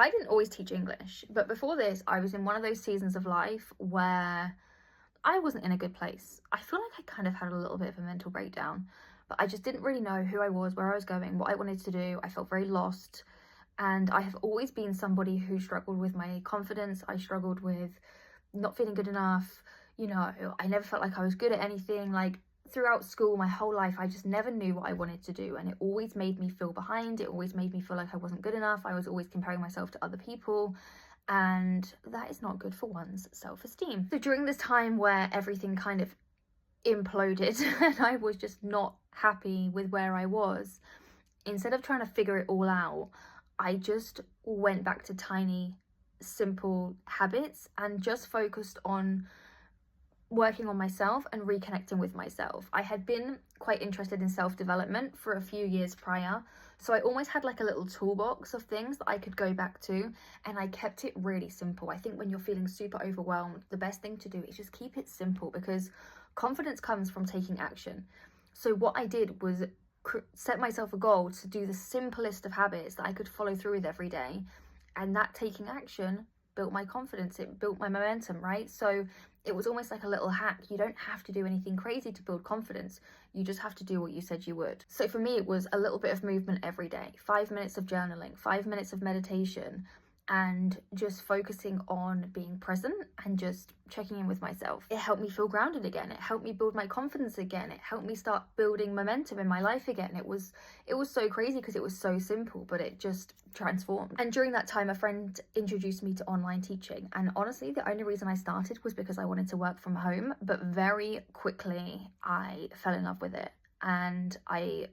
I didn't always teach English, but before this, I was in one of those seasons of life where I wasn't in a good place. I feel like I kind of had a little bit of a mental breakdown, but I just didn't really know who I was, where I was going, what I wanted to do. I felt very lost. And I have always been somebody who struggled with my confidence. I struggled with not feeling good enough. I never felt like I was good at anything. Like throughout school, my whole life, I just never knew what I wanted to do. And it always made me feel behind. It always made me feel like I wasn't good enough. I was always comparing myself to other people. And that is not good for one's self-esteem. So during this time where everything kind of imploded and I was just not happy with where I was, instead of trying to figure it all out, I just went back to tiny, simple habits and just focused on working on myself and reconnecting with myself. I had been quite interested in self-development for a few years prior, so I always had like a little toolbox of things that I could go back to, and I kept it really simple. I think when you're feeling super overwhelmed, the best thing to do is just keep it simple, because confidence comes from taking action. So what I did was set myself a goal to do the simplest of habits that I could follow through with every day, and that taking action built my confidence, it built my momentum, right? So it was almost like a little hack. You don't have to do anything crazy to build confidence. You just have to do what you said you would. So for me, it was a little bit of movement every day, 5 minutes of journaling, 5 minutes of meditation, and just focusing on being present and just checking in with myself. It helped me feel grounded again. It helped me build my confidence again. It helped me start building momentum in my life again. It was so crazy because it was so simple, but it just transformed. And during that time, a friend introduced me to online teaching. And honestly, the only reason I started was because I wanted to work from home, but very quickly I fell in love with it. And I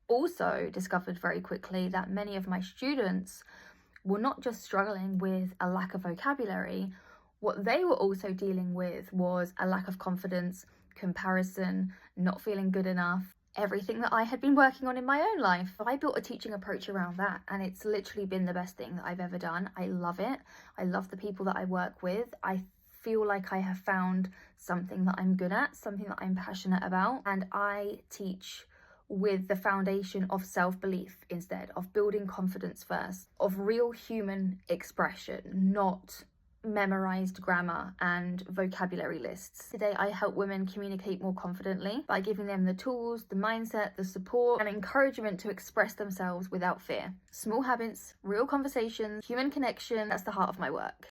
also discovered very quickly that many of my students were not just struggling with a lack of vocabulary. What they were also dealing with was a lack of confidence, comparison, not feeling good enough, everything that I had been working on in my own life. I built a teaching approach around that, and it's literally been the best thing that I've ever done. I love it. I love the people that I work with. I feel like I have found something that I'm good at, something that I'm passionate about, and I teach with the foundation of self-belief instead, of building confidence first, of real human expression, not memorized grammar and vocabulary lists. Today, I help women communicate more confidently by giving them the tools, the mindset, the support, and encouragement to express themselves without fear. Small habits, real conversations, human connection, that's the heart of my work.